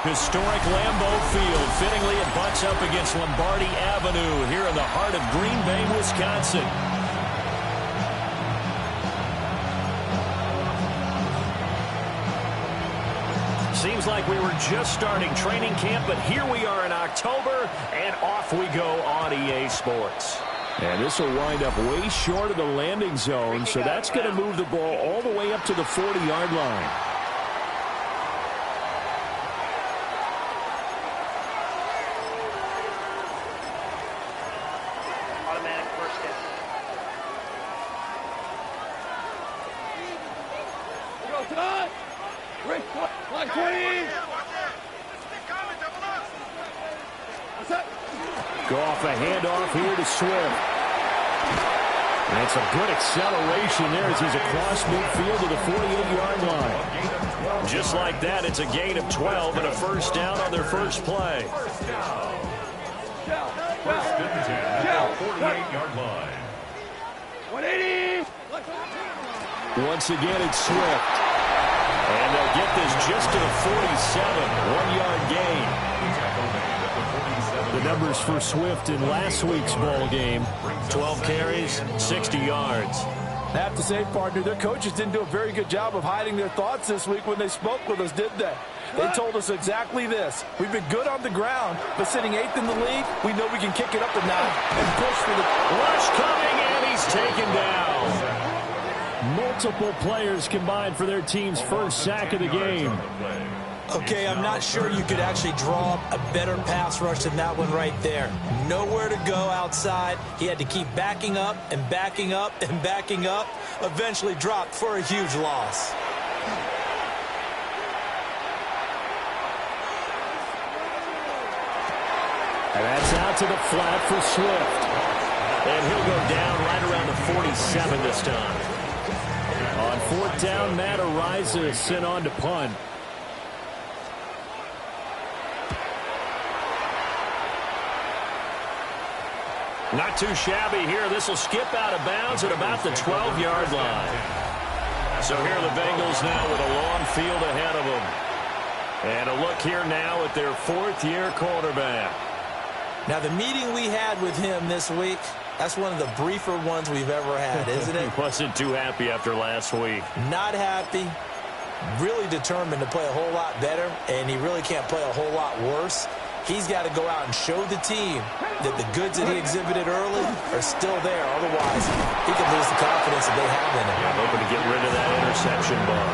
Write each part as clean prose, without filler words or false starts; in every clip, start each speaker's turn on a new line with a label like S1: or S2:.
S1: Historic Lambeau Field. Fittingly, it butts up against Lombardi Avenue here in the heart of Green Bay, Wisconsin. Seems like we were just starting training camp, but here we are in October, and off we go on EA Sports.
S2: And this will wind up way short of the landing zone, so that's going to move the ball all the way up to the 40-yard line.
S3: Automatic first down.
S4: Go tonight. Line 20.
S2: Go off a handoff here to Swift. And it's a good acceleration there as he's across midfield to the 48-yard line.
S1: Just like that, it's a gain of 12 and a first down on their first play.
S5: First and 10, 48-yard line.
S4: 180.
S2: Once again, it's Swift.
S1: And they'll get this just to the 47, 1-yard gain.
S2: The numbers for Swift in last week's ball game:
S1: 12 carries, 60 yards.
S4: I have to say, partner, their coaches didn't do a very good job of hiding their thoughts this week when they spoke with us, did they? They told us exactly this. We've been good on the ground, but sitting 8th in the league, we know we can kick it up a notch and push for the
S1: Rush coming, and he's taken down.
S2: multiple players combined for their team's first sack of the game.
S6: Okay, I'm not sure you could actually draw up a better pass rush than that one right there. Nowhere to go outside. He had to keep backing up and backing up and backing up. Eventually dropped for a huge loss.
S2: And that's out to the flat for Swift.
S1: And he'll go down right around the 47 this time.
S2: On fourth down, Matt Araiza sent on to punt.
S1: Not too shabby here. This will skip out of bounds at about the 12-yard line. So here are the Bengals now with a long field ahead of them. And a look here now at their fourth-year quarterback.
S6: Now, the meeting we had with him this week, that's one of the briefer ones we've ever had, isn't it?
S1: He wasn't too happy after last week.
S6: Not happy. Really determined to play a whole lot better, and he really can't play a whole lot worse. He's got to go out and show the team that the goods that he exhibited early are still there. Otherwise, he could lose the confidence that they have in him.
S1: Yeah, hoping to get rid of that interception bug.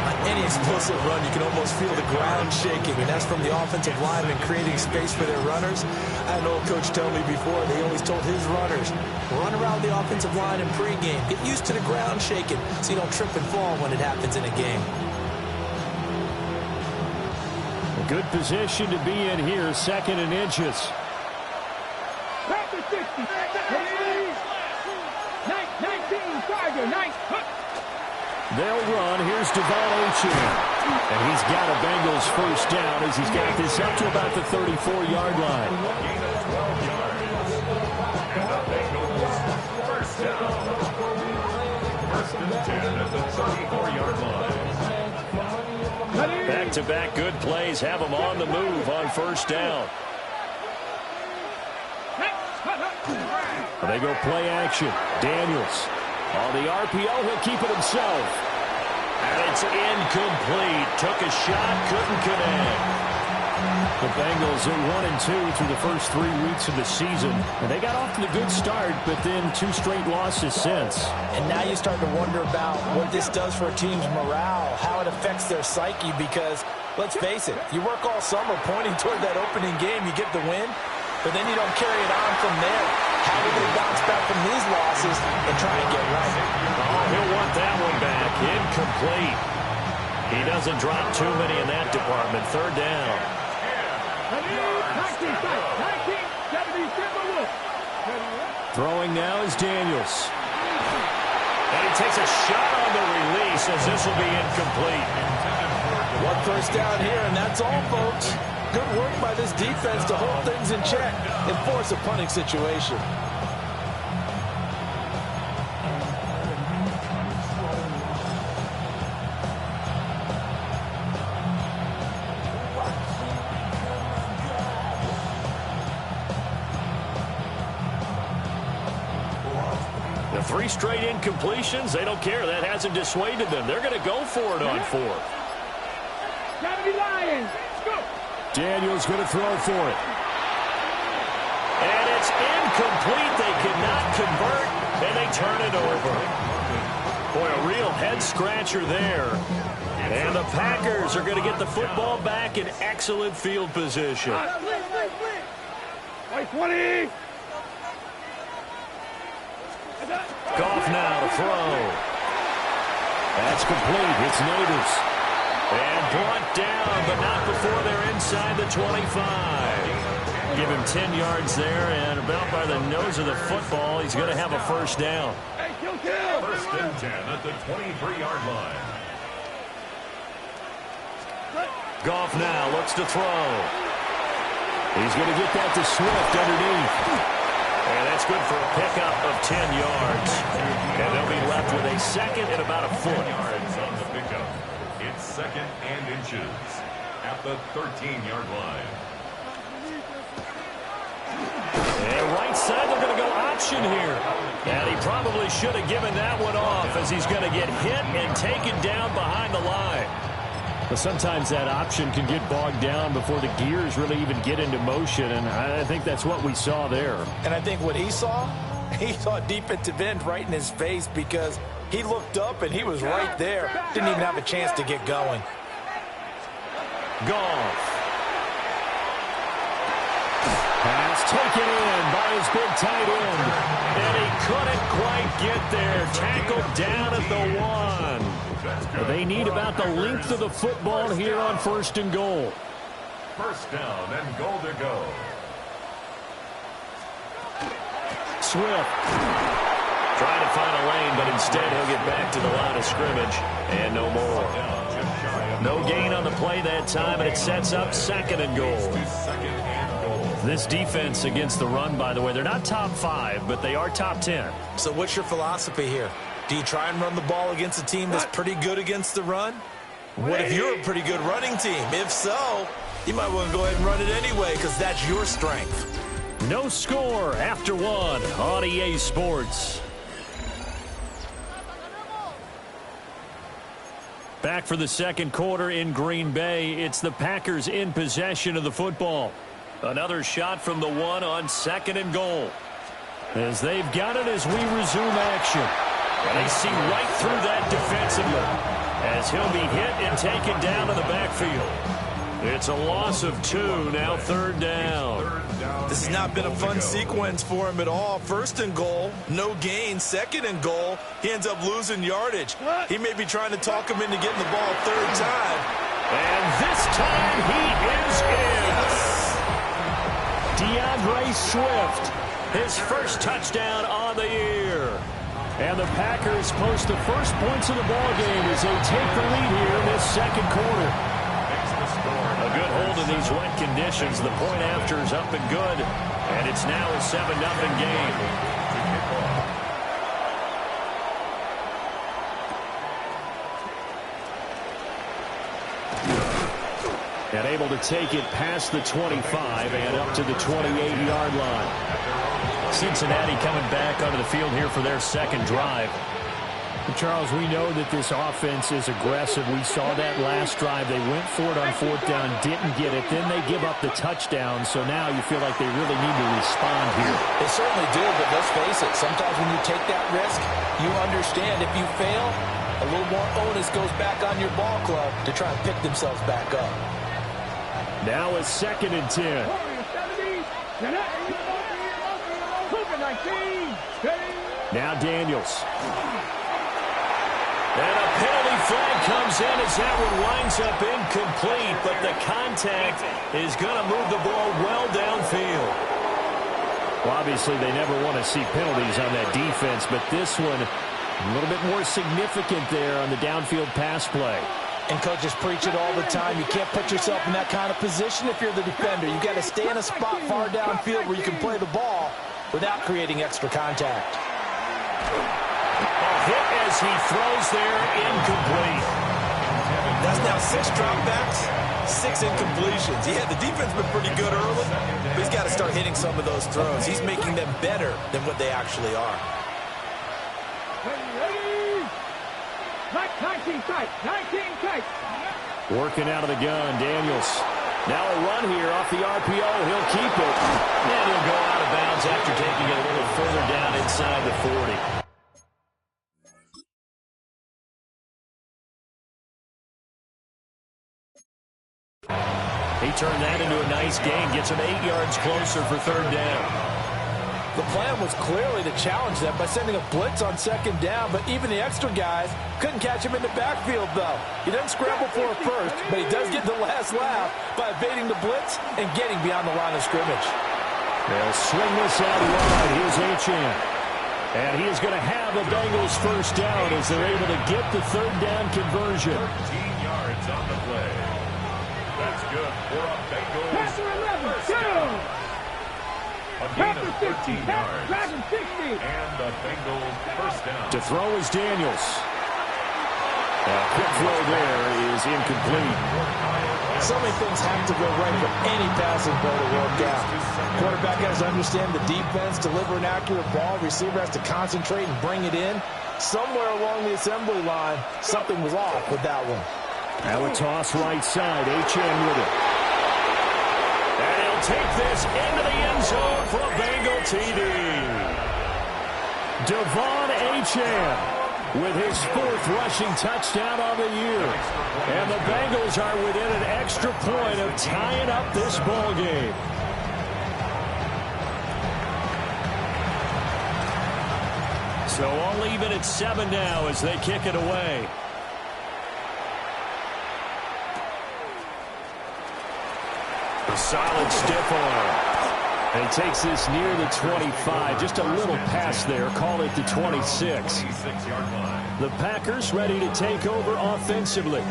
S6: On any explosive run, you can almost feel the ground shaking, and that's from the offensive linemen creating space for their runners. I had an old coach tell me before, they always told his runners, run around the offensive line in pregame. Get used to the ground shaking so you don't trip and fall when it happens in a game.
S2: Good position to be in here, second and inches. They'll run. Here's Devon Achane. And he's got a Bengals first down as he's got this up to about the 34-yard line.
S5: First down. First and 10 at the 34-yard line.
S1: Back-to-back good plays have them on the move on first down.
S2: They go play action. Daniels on the RPO. He'll keep it himself.
S1: And it's incomplete. Took a shot, couldn't connect.
S2: The Bengals are 1-2 through the first 3 weeks of the season. And they got off to a good start, but then 2 straight losses since.
S6: And now you start to wonder about what this does for a team's morale, how it affects their psyche, because, let's face it, you work all summer pointing toward that opening game, you get the win, but then you don't carry it on from there. How do they bounce back from these losses and try and get right?
S1: Oh, he'll want that one back. Incomplete. He doesn't drop too many in that department. Third down.
S2: Throwing now is Daniels.
S1: And he takes a shot on the release as this will be incomplete.
S6: One first down here, and that's all, folks. Good work by this defense to hold things in check and force a punting situation.
S1: The 3 straight incompletions, they don't care. That hasn't dissuaded them. They're going to go for it on 4th.
S2: Daniels going to throw for it.
S1: And it's incomplete. They cannot convert, and they turn it over. Boy, a real head-scratcher there. And the Packers are going to get the football back in excellent field position. Goff now to throw.
S2: That's complete. It's Nabers.
S1: And brought down, but not before they're inside the 25. Give him 10 yards there, and about by the nose of the football, he's going to have a first down.
S5: First and 10 at the 23-yard line.
S1: Goff now looks to throw.
S2: He's going to get that to Swift underneath.
S1: And that's good for a pickup of 10 yards. And they'll be left with a second and about a foot.
S5: Yards on the pickup. It's second and inches at the 13-yard line.
S1: And right side, they're going to go option here. And he probably should have given that one off as he's going to get hit and taken down behind the line.
S2: But sometimes that option can get bogged down before the gears really even get into motion, and I think that's what we saw there.
S6: And I think what he saw defensive end right in his face because he looked up and he was right there. Didn't even have a chance to get going.
S1: Goff.
S2: Pass taken in by his big tight end.
S1: And he couldn't quite get there. Tackled down at the 1.
S2: They need about the length of the football here on 1st and goal.
S5: First down and goal to go.
S2: Swift.
S1: Trying to find a lane, but instead he'll get back to the line of scrimmage. And no more. No gain on the play that time, and it sets up 2nd and goal. This defense against the run, by the way, they're not top 5, but they are top 10.
S6: So what's your philosophy here? Do you try and run the ball against a team that's pretty good against the run? What if you're a pretty good running team? If so, you might want to go ahead and run it anyway because that's your strength.
S2: No score after 1 on EA Sports.
S1: Back for the second quarter in Green Bay. It's the Packers in possession of the football. Another shot from the 1 on 2nd and goal.
S2: As they've got it as we resume action.
S1: And they see right through that defensively as he'll be hit and taken down in the backfield. It's a loss of 2, now 3rd down.
S6: This has not been a fun sequence for him at all. 1st and goal, no gain. 2nd and goal, he ends up losing yardage. He may be trying to talk him into getting the ball 3rd time.
S1: And this time he is in.
S2: DeAndre Swift,
S1: his first touchdown on the year.
S2: And the Packers post the first points of the ball game as they take the lead here in this second quarter.
S1: A good hold in these wet conditions. The point after is up and good. And it's now a 7-0 game.
S2: And able to take it past the 25 and up to the 28-yard line.
S1: Cincinnati coming back onto the field here for their second drive.
S2: Charles, we know that this offense is aggressive. We saw that last drive. They went for it on 4th down, didn't get it. Then they give up the touchdown. So now you feel like they really need to respond here.
S6: They certainly do, but let's face it. Sometimes when you take that risk, you understand if you fail, a little more onus goes back on your ball club to try and pick themselves back up.
S2: Now it's 2nd and 10. Now Daniels.
S1: And a penalty flag comes in as that one winds up incomplete, but the contact is going to move the ball well downfield.
S2: Well, obviously they never want to see penalties on that defense, but this one a little bit more significant there on the downfield pass play.
S6: And coaches preach it all the time. You can't put yourself in that kind of position if you're the defender. You've got to stay in a spot far downfield where you can play the ball without creating extra contact.
S1: A hit as he throws there, incomplete.
S6: That's now 6 dropbacks, 6 incompletions. Yeah, the defense has been pretty good early, but he's got to start hitting some of those throws. He's making them better than what they actually are.
S2: Working out of the gun, Daniels. Now a run here off the RPO. He'll keep it. And he'll go out of bounds after taking it a little further down inside the 40. He turned that into a nice gain. Gets him 8 yards closer for third down.
S4: The plan was clearly to challenge them by sending a blitz on second down, but even the extra guys couldn't catch him in the backfield, though. He doesn't scramble for it first, but he does get the last laugh by evading the blitz and getting beyond the line of scrimmage.
S2: They'll swing this out wide. Here's Achane. And he is going to have the Bengals first down as they're able to get the third down conversion.
S5: 13 yards on the play. That's good for a Bengals first down. A gain of 13 yards. And the Bengals first down.
S2: To throw is Daniels. A quick throw there is incomplete.
S6: So many things have to go right for any passing play to work out. Quarterback has to understand the defense, deliver an accurate ball. Receiver has to concentrate and bring it in. Somewhere along the assembly line, something was off with that one.
S2: Now a toss right side. Achane with it.
S1: And he'll take this into the end zone for a Bengal TD.
S2: Devon Achane with his 4th rushing touchdown of the year. And the Bengals are within an extra point of tying up this ball game. So all even at 7 now as they kick it away.
S1: A solid stiff arm.
S2: And he takes this near the 25, just a little past there, call it the 26. The Packers ready to take over offensively.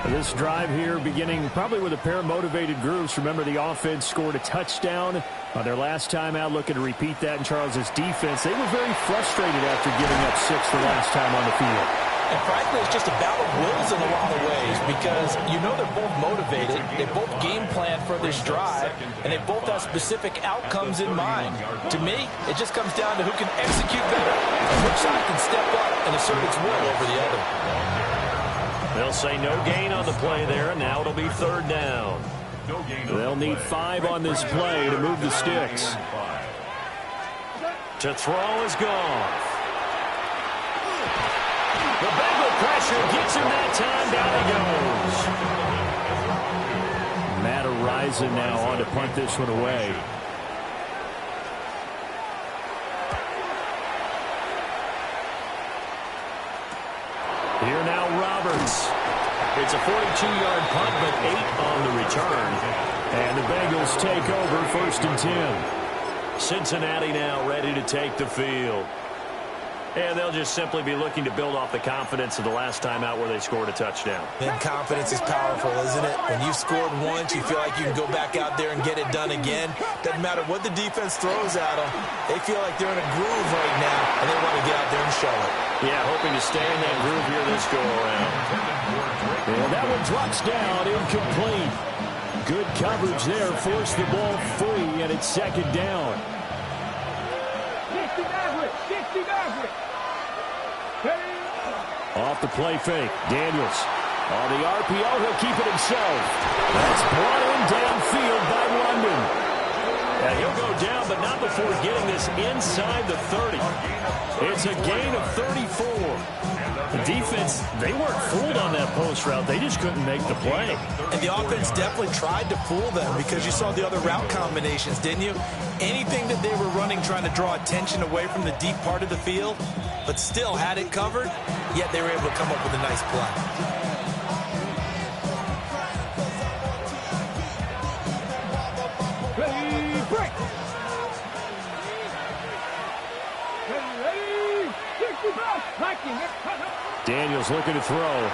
S2: This drive here beginning probably with a pair of motivated groups. Remember, the offense scored a touchdown on their last time out, looking to repeat that in Charles's defense. They were very frustrated after giving up 6 the last time on the field.
S6: And frankly, it's just a battle of wills in a lot of ways because you know they're both motivated, they both game plan for this drive, and they both have specific outcomes in mind. To me, it just comes down to who can execute better and which side can step up and assert its will over the other.
S1: They'll say no gain on the play there, and now it'll be third down.
S2: They'll need 5 on this play to move the sticks.
S1: To throw is Goff. The Bengal pressure gets him that time. Down he goes.
S2: Matt Araiza now on to punt this one away. Here now Roberts.
S1: It's a 42-yard punt, but 8 on the return.
S2: And the Bengals take over 1st and 10.
S1: Cincinnati now ready to take the field. And they'll just simply be looking to build off the confidence of the last time out where they scored a touchdown.
S6: And confidence is powerful, isn't it? When you've scored once, you feel like you can go back out there and get it done again. Doesn't matter what the defense throws at them. They feel like they're in a groove right now, and they want to get out there and show it.
S1: Yeah, hoping to stay in that groove here this go-around.
S2: And that one drops down, incomplete. Good coverage there, forced the ball free, and it's 2nd down. Off the play fake, Daniels. On the RPO, he'll keep it himself. That's brought in downfield by London.
S1: And he'll go down, but not before getting this inside the 30. It's a gain of 34.
S2: The defense, they weren't fooled on that post route. They just couldn't make the play.
S6: And the offense definitely tried to fool them because you saw the other route combinations, didn't you? Anything that they were running trying to draw attention away from the deep part of the field, but still had it covered, yet they were able to come up with a nice play.
S2: Daniels looking to throw.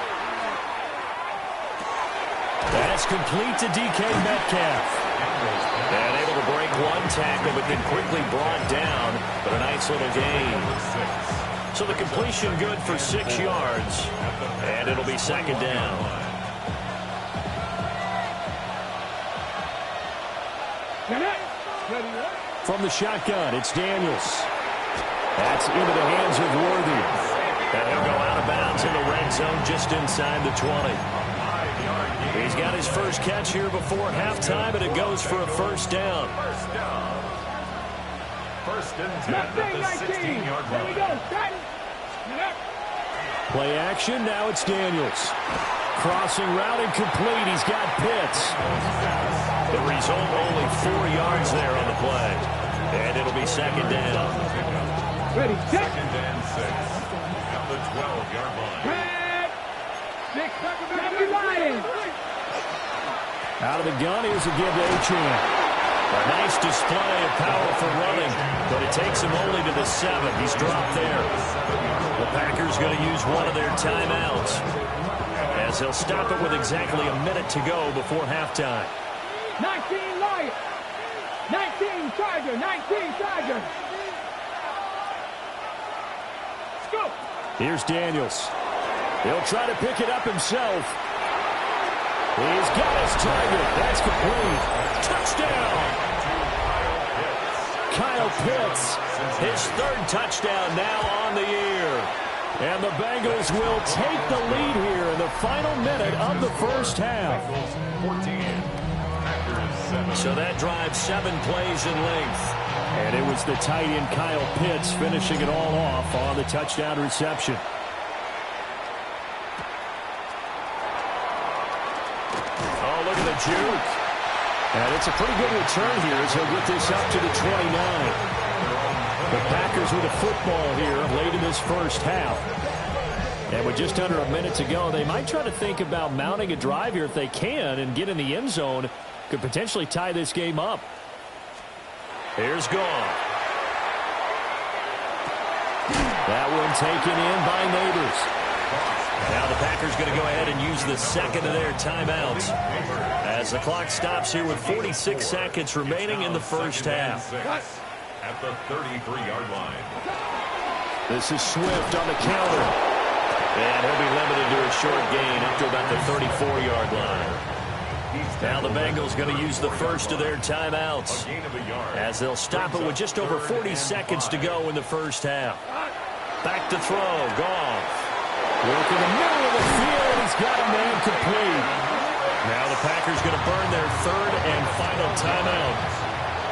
S2: That's complete to DK Metcalf.
S1: And able to break one tackle, but then quickly brought down. But a nice little gain. So the completion good for 6 yards. And it'll be 2nd down.
S2: From the shotgun, it's Daniels. That's into the hands of Worthy.
S1: And he'll go out of bounds in the red zone just inside the 20. He's got his first catch here before halftime, and it goes for a first down.
S5: First and 10 at the 16-yard line. There we go.
S2: Play action. Now it's Daniels. Crossing route incomplete. He's got Pitts.
S1: The result, only 4 yards there on the play. And it'll be second down.
S7: Ready, set.
S5: Second and 6 at the 12-yard line.
S2: Out of the gun, here's a give to Achane.
S1: A nice display of power for running, but it takes him only to the 7. He's dropped there. The Packers going to use one of their timeouts, as they'll stop it with exactly a minute to go before halftime.
S7: 19 Lions. 19 Tiger. 19 Tiger. Let's go.
S2: Here's Daniels. He'll try to pick it up himself. He's got his target. That's complete. Touchdown. Kyle Pitts.
S1: His 3rd touchdown now on the year.
S2: And the Bengals will take the lead here in the final minute of the first half.
S5: 14. Packers 7.
S1: So that drive 7 plays in length.
S2: And it was the tight end Kyle Pitts finishing it all off on the touchdown reception.
S1: Oh, look at the juke.
S2: And it's a pretty good return here as he'll get this up to the 29. The Packers with a football here late in this first half. And with just under a minute to go, they might try to think about mounting a drive here if they can and get in the end zone. Could potentially tie this game up.
S1: Here's Goff.
S2: That one taken in by Neighbors.
S1: Now the Packers going to go ahead and use the second of their timeouts as the clock stops here with 46 seconds remaining in the first half.
S5: At the 33-yard line.
S2: This is Swift on the counter.
S1: And he'll be limited to a short gain up to about the 34-yard line. Now the Bengals going to use the first of their timeouts as they'll stop it with just over 40 seconds to go in the first half. Back to throw. Goff.
S2: Work in the middle of the field. He's got a man complete.
S1: Now the Packers going to burn their 3rd and final timeout.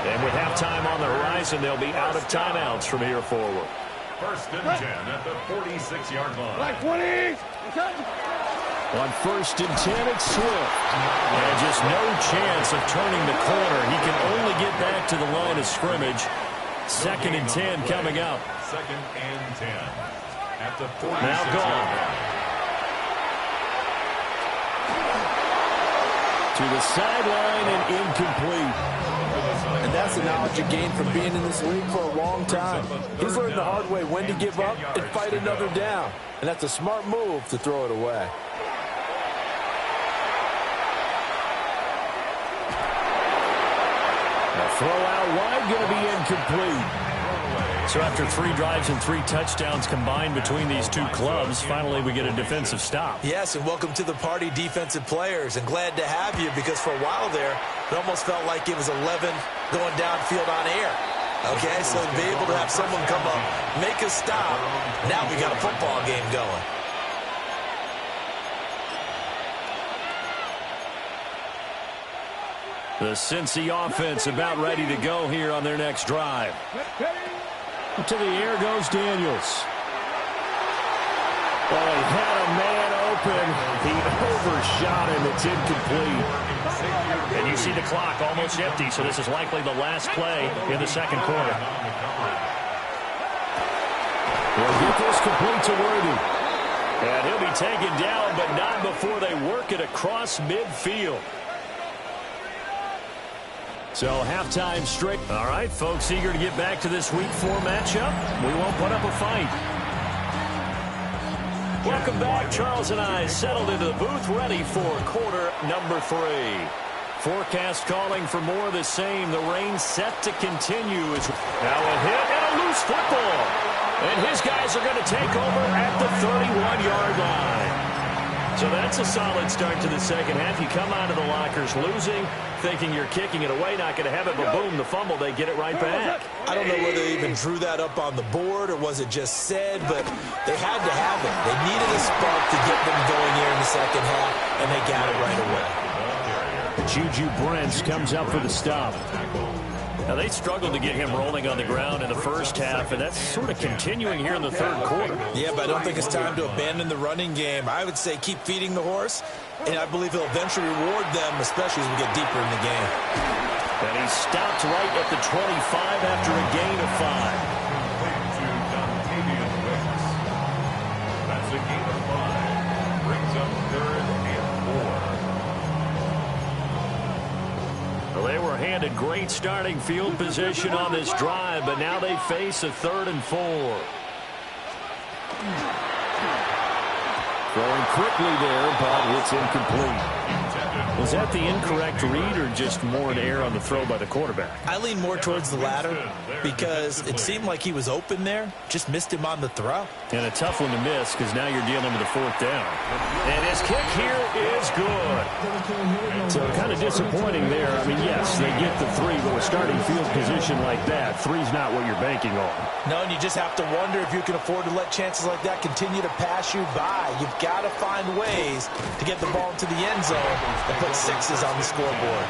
S1: And with halftime on the horizon, they'll be out of timeouts from here forward.
S5: First and 10 at the 46-yard line.
S7: Like 20.
S2: On first and 10, it's Swift.
S1: And just no chance of turning the corner. He can only get back to the line of scrimmage. Second and 10 coming up.
S5: Second and 10 at the 46-yard
S1: Now gone.
S2: To the sideline and incomplete.
S4: And that's the knowledge you gain from being in this league for a long time. He's learned the hard way when to give up and fight another down. And that's a smart move to throw it away.
S2: Throw out wide, going to be incomplete.
S1: So after 3 drives and 3 touchdowns combined between these two clubs, finally we get a defensive stop.
S6: Yes, and welcome to the party, defensive players. And glad to have you, because for a while there, it almost felt like it was 11 going downfield on air. Okay, so to be able to have someone come up, make a stop, now we got a football game going.
S1: The Cincy offense about ready to go here on their next drive.
S2: To the air goes Daniels. Oh, he had a man open. He overshot him. It's incomplete.
S1: And you see the clock almost empty, so this is likely the last play in the second quarter.
S2: He'll get this complete to Worthy.
S1: And he'll be taken down, but not before they work it across midfield.
S2: So halftime straight.
S1: All right, folks, eager to get back to this Week 4 matchup. We won't put up a fight. Welcome back. Charles and I settled into the booth, ready for quarter number 3. Forecast calling for more of the same. The rain set to continue. Now a hit and a loose football. And his guys are going to take over at the 31-yard line. So that's a solid start to the second half. You come out of the lockers losing, thinking you're kicking it away, not going to have it, but boom, the fumble, they get it right back.
S6: I don't know whether they even drew that up on the board or was it just said, but they had to have it. They needed a spark to get them going here in the second half, and they got it right away.
S2: Juju Brents comes up for the stop.
S1: Now, they struggled to get him rolling on the ground in the first half, and that's sort of continuing here in the third quarter.
S6: Yeah, but I don't think it's time to abandon the running game. I would say keep feeding the horse, and I believe he'll eventually reward them, especially as we get deeper in the game.
S1: And he stopped right at the 25 after a gain of 5.
S5: That's a gain of 5. Brings up 3rd and 4.
S1: Well, they were handed great starting field position on this drive, but now they face a 3rd and 4.
S2: Throwing quickly there, but it's incomplete. Was that the incorrect read or just more an error on the throw by the quarterback?
S6: I lean more towards the latter because it seemed like he was open there, just missed him on the throw.
S2: And a tough one to miss because now you're dealing with a 4th down.
S1: And his kick here is good.
S2: So kind of disappointing there. I mean, yes, they get the 3, but with starting field position like that, 3's not what you're banking on.
S6: No, and you just have to wonder if you can afford to let chances like that continue to pass you by. You've got to find ways to get the ball into the end zone and put 6s on the scoreboard.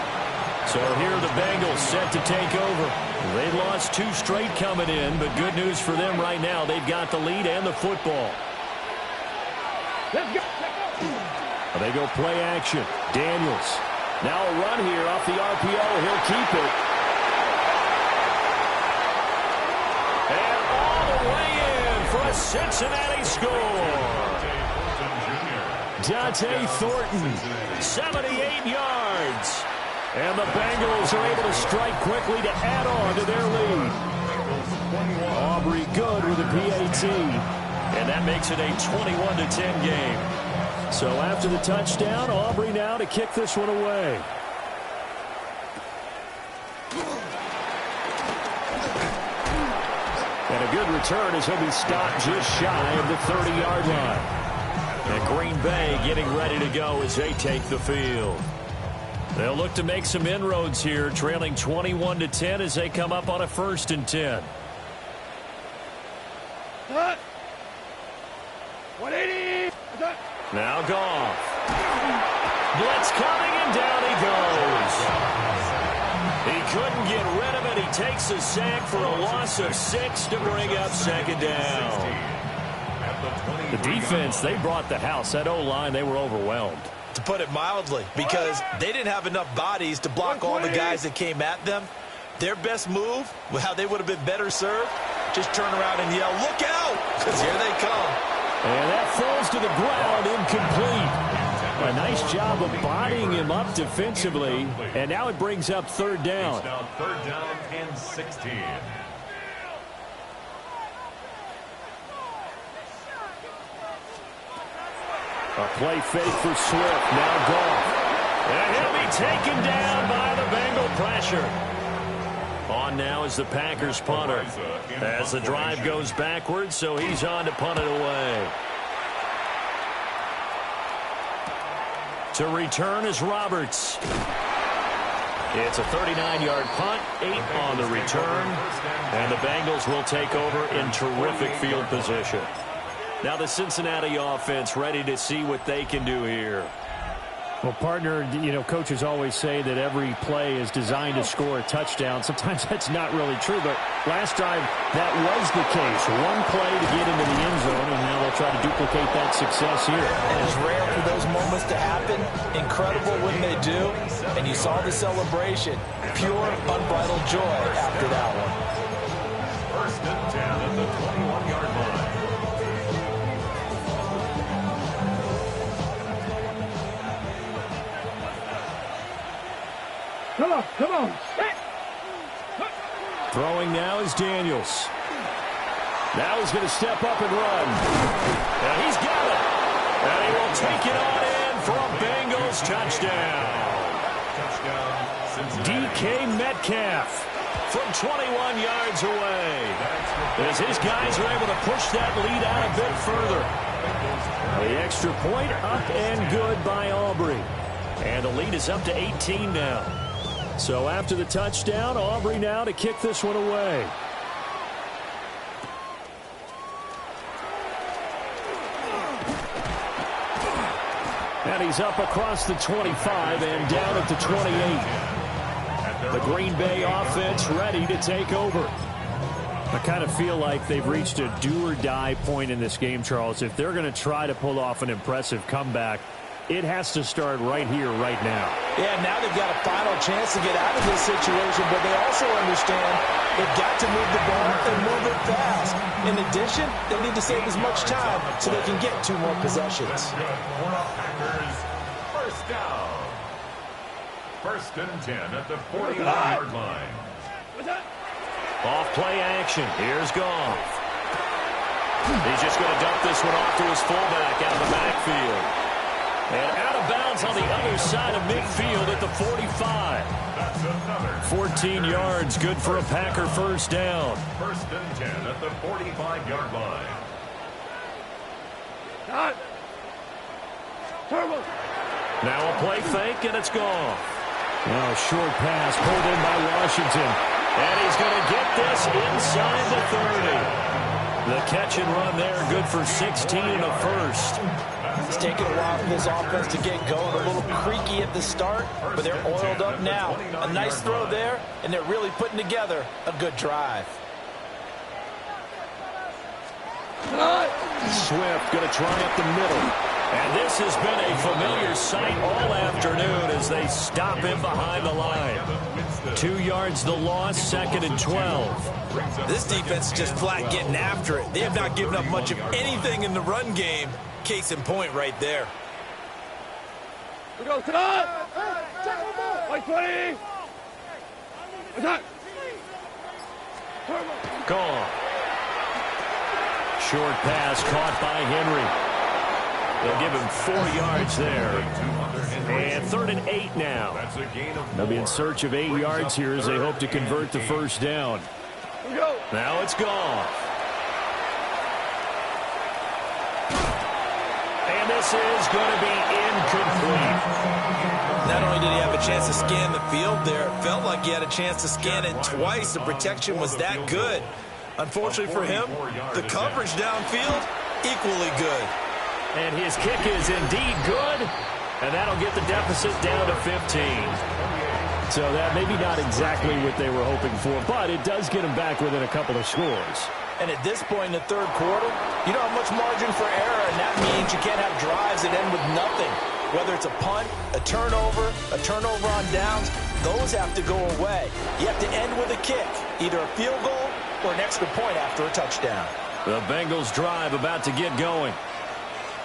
S1: So here are the Bengals set to take over. They lost 2 straight coming in, but good news for them right now. They've got the lead and the football.
S7: Let's go.
S2: They go play action. Daniels. Now a run here off the RPO. He'll keep it.
S1: And all the way in for a Cincinnati score. Dante Thornton, 78 yards. And the Bengals are able to strike quickly to add on to their lead.
S2: Aubrey good with a PAT.
S1: And that makes it a 21-10 game.
S2: So after the touchdown, Aubrey now to kick this one away. And a good return as he'll be stopped just shy of the 30-yard line.
S1: And Green Bay getting ready to go as they take the field. They'll look to make some inroads here, trailing 21-10 as they come up on a 1st and 10.
S7: 180.
S1: Now Goff. Blitz coming, and down he goes. He couldn't get rid of it. He takes a sack for a loss of 6 to bring up 2nd down.
S2: The defense, they brought the house. That O-line, they were overwhelmed.
S6: To put it mildly, because they didn't have enough bodies to block all the guys that came at them. Their best move, how they would have been better served, just turn around and yell, "Look out!" Because here they come.
S2: And that falls to the ground, incomplete. A nice job of bodying him up defensively, and now it brings up 3rd down.
S5: It's now 3rd down and 16.
S2: A play fake for Swift, now Goff.
S1: And he'll be taken down by the Bengal pressure. On now is the Packers punter. As the drive goes backwards, so he's on to punt it away. To return is Roberts. It's a 39-yard punt, 8 on the return, and the Bengals will take over in terrific field position. Now the Cincinnati offense ready to see what they can do here.
S2: Well, partner, you know, coaches always say that every play is designed to score a touchdown. Sometimes that's not really true, but last drive that was the case. One play to get into the end zone, and now they'll try to duplicate that success here.
S6: And it's rare for those moments to happen. Incredible when they do. And you saw the celebration. Pure, unbridled joy after that one.
S5: 1st and 10 at the 21-yard line.
S7: Come on.
S2: Throwing now is Daniels. Now he's going to step up and run.
S1: And he's got it. And he will take it on in for a Bengals touchdown.
S2: DK Metcalf
S1: from 21 yards away. As his guys are able to push that lead out a bit further.
S2: The extra point up and good by Aubrey.
S1: And the lead is up to 18 now.
S2: So after the touchdown, Aubrey now to kick this one away. And he's up across the 25 and down at the 28. The Green Bay offense ready to take over. I kind of feel like they've reached a do-or-die point in this game, Charles. If they're going to try to pull off an impressive comeback, it has to start right here, right now.
S6: Yeah, now they've got a final chance to get out of this situation, but they also understand they've got to move the ball and move it fast. In addition, they need to save as much time so they can get 2 more possessions.
S5: First down. First and 10 at the 40-yard line.
S1: Off play action. Here's Goff. He's just going to dump this one off to his fullback out of the backfield. And out of bounds on the other side of midfield at the 45. 14 yards, good for a Packer first down.
S5: First and 10 at the 45-yard line.
S1: Now a play fake, and it's gone.
S2: Now a short pass pulled in by Washington.
S1: And he's going to get this inside the 30. The catch and run there, good for 16 and a first.
S6: It's taken a while for this offense to get going. A little creaky at the start, but they're oiled up now. A nice throw there, and they're really putting together a good drive.
S1: Swift going to try up the middle. And this has been a familiar sight all afternoon as they stop him behind the line. 2 yards the loss, 2nd and 12.
S6: This defense is just flat getting after it. They have not given up much of anything in the run game. Case in point right there.
S7: We go, Todd! Like 20! Attack!
S1: Gone. Short pass caught by Henry. They'll give him 4 yards there. And 3rd and 8 now.
S2: They'll be in search of 8 yards here as they hope to convert the first down.
S1: Now it's gone. And this is going to be incomplete.
S6: Not only did he have a chance to scan the field there, it felt like he had a chance to scan it twice. The protection was that good. Unfortunately for him, the coverage downfield, equally good.
S1: And his kick is indeed good. And that'll get the deficit down to 15.
S2: So that maybe not exactly what they were hoping for, but it does get them back within a couple of scores.
S6: And at this point in the 3rd quarter, you don't have much margin for error, and that means you can't have drives that end with nothing. Whether it's a punt, a turnover on downs, those have to go away. You have to end with a kick, either a field goal or an extra point after a touchdown.
S1: The Bengals drive about to get going.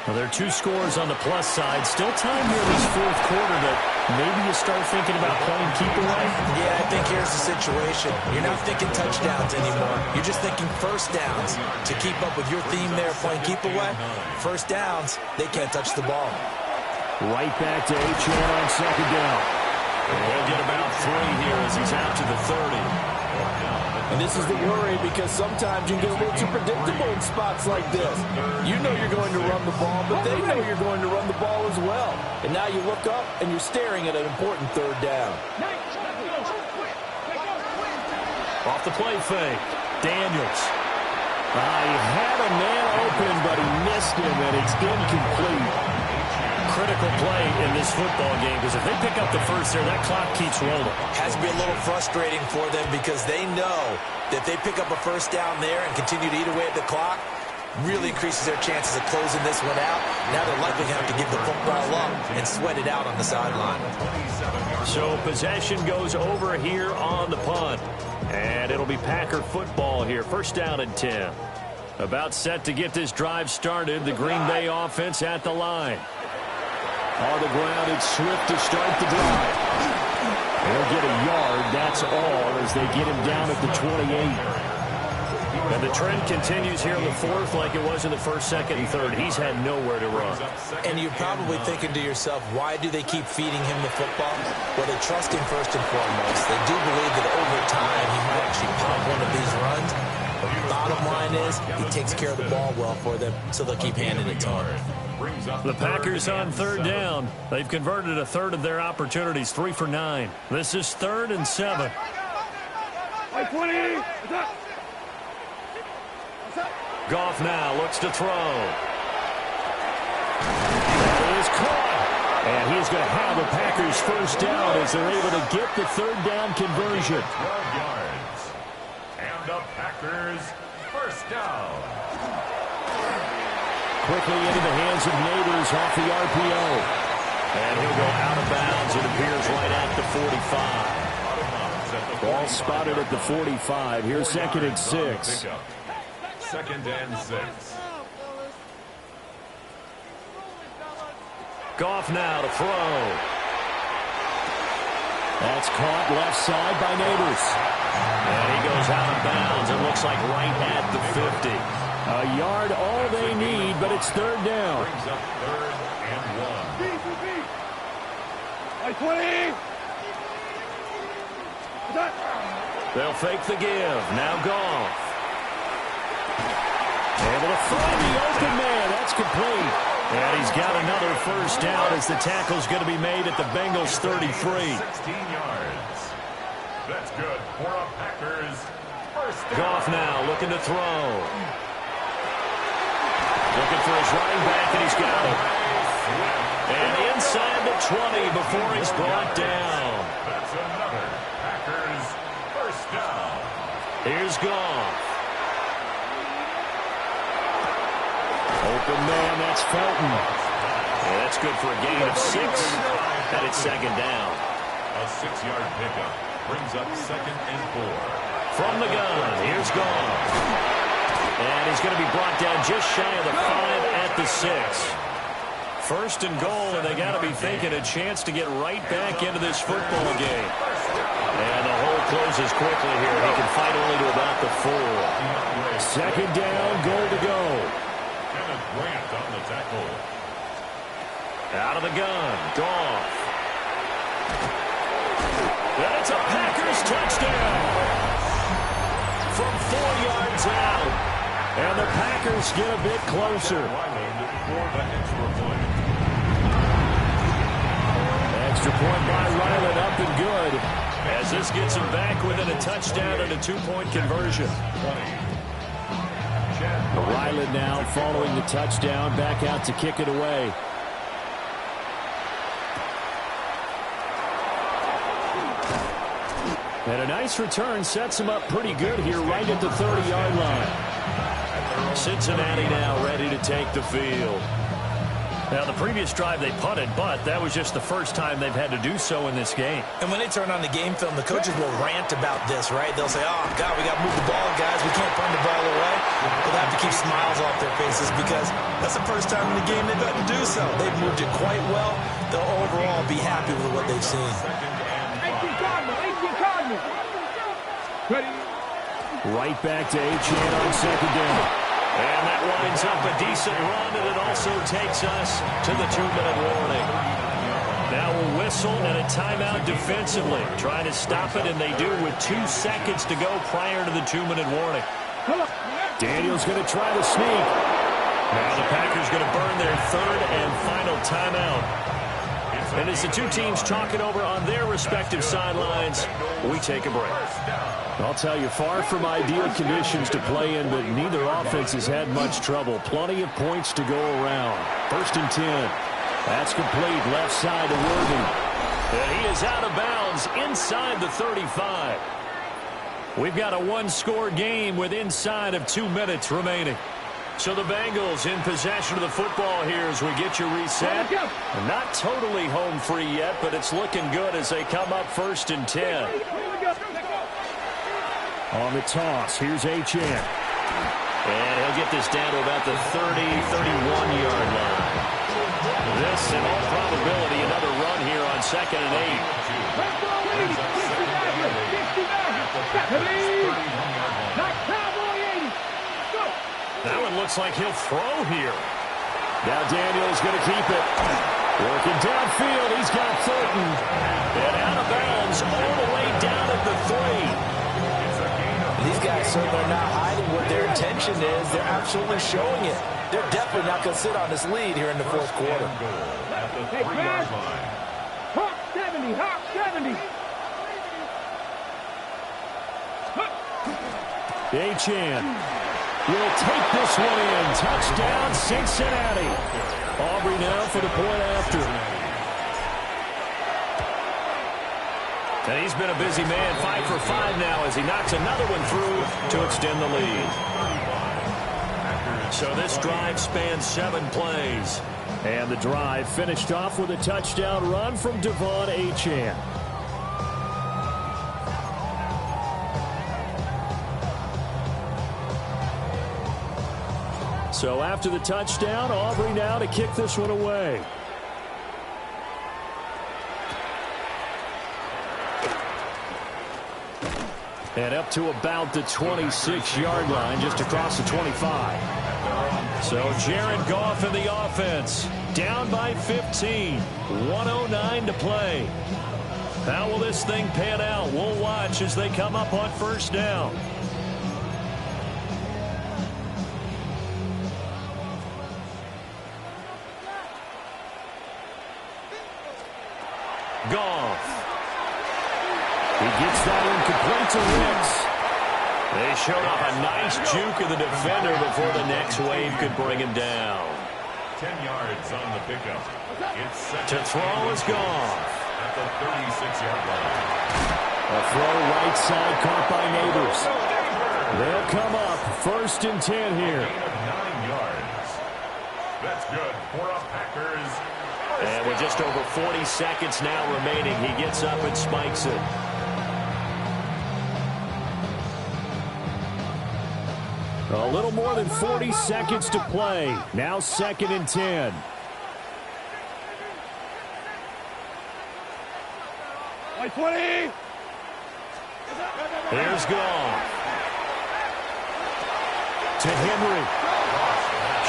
S2: Well, there are 2 scores on the plus side. Still time here in this 4th quarter that maybe you start thinking about playing keep away.
S6: Yeah, I think here's the situation. You're not thinking touchdowns anymore. You're just thinking first downs. To keep up with your theme there, playing keep away, first downs, they can't touch the ball.
S2: Right back to Achane on 2nd down.
S1: He'll get about 3 here as he's out to the 30.
S4: And this is the worry because sometimes you get a little too predictable in spots like this. You know you're going to run the ball, but they know you're going to run the ball as well. And now you look up and you're staring at an important 3rd down.
S1: Off the play fake. Daniels.
S2: He had a man open, but he missed him, and it's incomplete.
S1: Critical play in this football game because if they pick up the first there, that clock keeps rolling.
S6: Has to be a little frustrating for them because they know that if they pick up a first down there and continue to eat away at the clock, really increases their chances of closing this one out. Now they're likely going to have to give the football up and sweat it out on the sideline.
S1: So possession goes over here on the punt. And it'll be Packer football here. First down and 10. About set to get this drive started. The Green Bay offense at the line.
S2: On the ground, it's Swift to start the drive. They'll get a yard, that's all, as they get him down at the 28.
S1: And the trend continues here in the 4th like it was in the 1st, 2nd, and 3rd. He's had nowhere to run.
S6: And you're probably thinking to yourself, why do they keep feeding him the football? Well, they trust him first and foremost. They do believe that over time he might actually pop one of these runs. But bottom bottom line is he takes care of the ball well for them, so they'll keep handing it to him.
S1: The Packers on third down. They've converted a third of their opportunities, 3 for 9. This is 3rd and 7. Goff now looks to throw. That is caught. And he's going to have the Packers first down as they're able to get the third down conversion.
S5: 12 yards. And the Packers first down.
S2: Quickly into the hands of Neighbors off the RPO.
S1: And he'll go out of bounds. It appears right at the 45.
S2: Ball spotted at the 45. Here's 2nd and 6.
S5: 2nd and 6.
S1: Goff now to throw.
S2: That's caught left side by Neighbors.
S1: And he goes out of bounds. It looks like right at the 50.
S2: A yard all they need, but it's third down.
S5: Brings up 3rd and 1.
S1: They'll fake the give. Now Goff. Able to find the open man. That's complete. And he's got another first down as the tackle's going to be made at the Bengals 33.
S5: 16 yards. That's good for a Packers first down.
S1: Goff now looking to throw. Looking for his running back, and he's got it. And inside the 20 before he's brought down.
S5: That's another Packers first down.
S1: Here's Goff.
S2: Open man, that's Felton.
S1: Yeah, that's good for a gain of 6. And it's 2nd down.
S5: A 6-yard pickup brings up 2nd and 4.
S1: From the gun, here's Goff. And he's going to be brought down just shy of the 5 at the 6. First and goal, and they got to be thinking a chance to get right back into this football game. And the hole closes quickly here. He can fight only to about the 4.
S2: 2nd down, goal to go.
S5: Kenneth Grant on the tackle.
S1: Out of the gun, Goff. That's a Packers touchdown. From 4 yards out. And the Packers get a bit closer.
S5: For the extra point.
S2: Extra point by Ryland, up and good.
S1: As this gets him back within a touchdown and a 2-point conversion.
S2: Ryland now following the touchdown, back out to kick it away. And a nice return sets him up pretty good here right at the 30-yard line.
S1: Cincinnati now ready to take the field. Now, the previous drive they punted, but that was just the first time they've had to do so in this game.
S6: And when they turn on the game film, the coaches will rant about this, right? They'll say, oh, God, we got to move the ball, guys. We can't punt the ball away. They'll have to keep smiles off their faces because that's the first time in the game they've had to do so. They've moved it quite well. They'll overall be happy with what they've seen.
S7: 18 Cardinals. Ready?
S2: Right back to Achane on 2nd down.
S1: And that winds up a decent run, and it also takes us to the 2-minute warning. Now a whistle and a timeout defensively. Trying to stop it, and they do with 2 seconds to go prior to the 2-minute warning.
S2: Daniels going to try to sneak.
S1: Now the Packers going to burn their 3rd and final timeout. And as the two teams talking over on their respective sidelines, we take a break.
S2: I'll tell you, far from ideal conditions to play in, but neither offense has had much trouble. Plenty of points to go around. 1st and 10. That's complete. Left side to Worthy.
S1: And he is out of bounds inside the 35. We've got a 1-score game with inside of 2 minutes remaining. So the Bengals in possession of the football here as we get you reset. Not totally home free yet, but it's looking good as they come up 1st and 10.
S2: On the toss, here's Achane.
S1: And he'll get this down to about the 30-31-yard line. This, in all probability, another run here on 2nd and 8. That one looks like he'll throw here.
S2: Now Daniels going to keep it. Working downfield, he's got Thornton.
S1: And out of bounds all the way down at the 3.
S6: These guys certainly are not hiding what their intention is. They're absolutely showing it. They're definitely not going to sit on this lead here in the fourth quarter.
S7: Hey, man. Hawk 70, Hawk 70.
S2: Achane will take this one in. Touchdown, Cincinnati. Aubrey now for the point after.
S1: And he's been a busy man, 5 for 5 now as he knocks another one through to extend the lead. So this drive spans 7 plays.
S2: And the drive finished off with a touchdown run from De'Von Achane. So after the touchdown, Aubrey now to kick this one away. And up to about the 26-yard line, just across the 25. So Jared Goff in the offense, down by 15, 1:09 to play. How will this thing pan out? We'll watch as they come up on first down. Goff. He gets that incomplete to Wicks. They showed off a nice juke of the defender before the next wave could bring him down.
S5: 10 yards on the pickup.
S1: To throw is Goff.
S5: At the 36-yard line.
S2: A throw right side caught by Neighbors. They'll come up first and 10 here.
S5: Gain of 9 yards. That's good for a Packers.
S1: And with just over 40 seconds now remaining, he gets up and spikes it.
S2: A little more than 40 seconds to play. Now 2nd and 10.
S7: Like 20.
S1: Here's Goff. To Henry.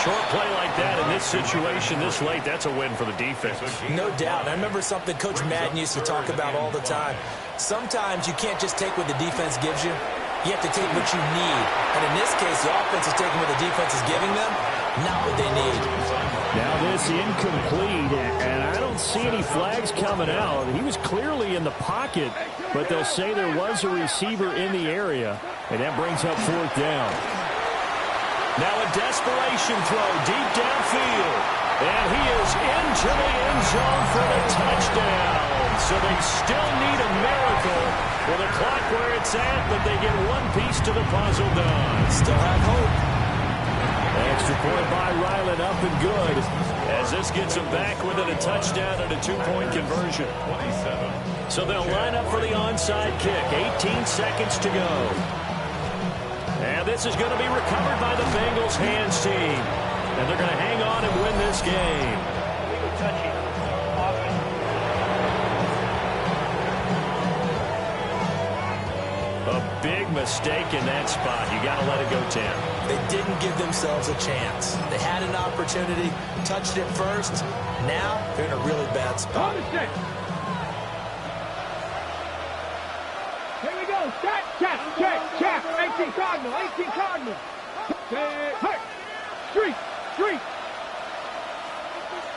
S1: Short play like that in this situation this late, that's a win for the defense.
S6: No doubt. I remember something Coach Madden used to talk about all the time. Sometimes you can't just take what the defense gives you. You have to take what you need. And in this case, the offense is taking what the defense is giving them, not what they need.
S2: Now this incomplete, and I don't see any flags coming out. He was clearly in the pocket, but they'll say there was a receiver in the area, and that brings up 4th down.
S1: Now a desperation throw deep downfield. And he is into the end zone for the touchdown. So they still need a miracle with the clock where it's at, but they get one piece to the puzzle done.
S6: Still have hope.
S2: Extra point by Ryland, up and good.
S1: As this gets them back within a touchdown and a 2-point conversion.
S5: 27.
S1: So they'll line up for the onside kick. 18 seconds to go. And this is going to be recovered by the Bengals hands team. And they're going to hang on and win this game. A big mistake in that spot. You got to let it go 10.
S6: They didn't give themselves a chance. They had an opportunity, touched it first. Now they're in a really bad spot.
S7: Here we go. Check, check, check, check. 18 Cardinal, 18 Cardinal. Hey, street, street.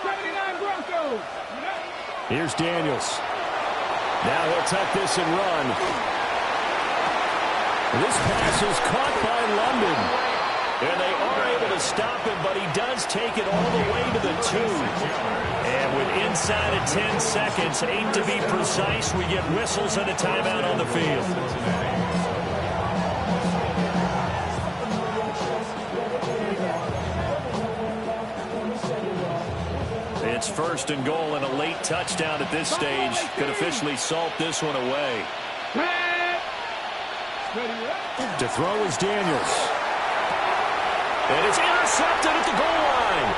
S7: 79 Broncos.
S2: Here's Daniels. Now he'll tuck this and run. This pass is caught by London.
S1: And they are able to stop him, but he does take it all the way to the 2. And with inside of 10 seconds, 8 to be precise, we get whistles and a timeout on the field. It's 1st and goal, and a late touchdown at this stage could officially salt this one away.
S2: To throw is Daniels.
S1: And it's intercepted at the goal line.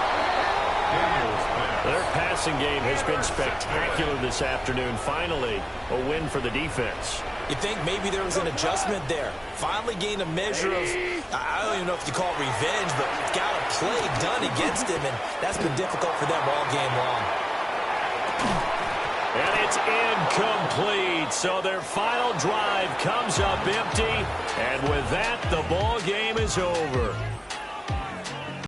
S1: Their passing game has been spectacular this afternoon. Finally, a win for the defense.
S6: You think maybe there was an adjustment there. Finally gained a measure of, I don't even know if you call it revenge, but got a play done against him, and that's been difficult for them all game long.
S1: And it's incomplete. So their final drive comes up empty. And with that, the ball game is over.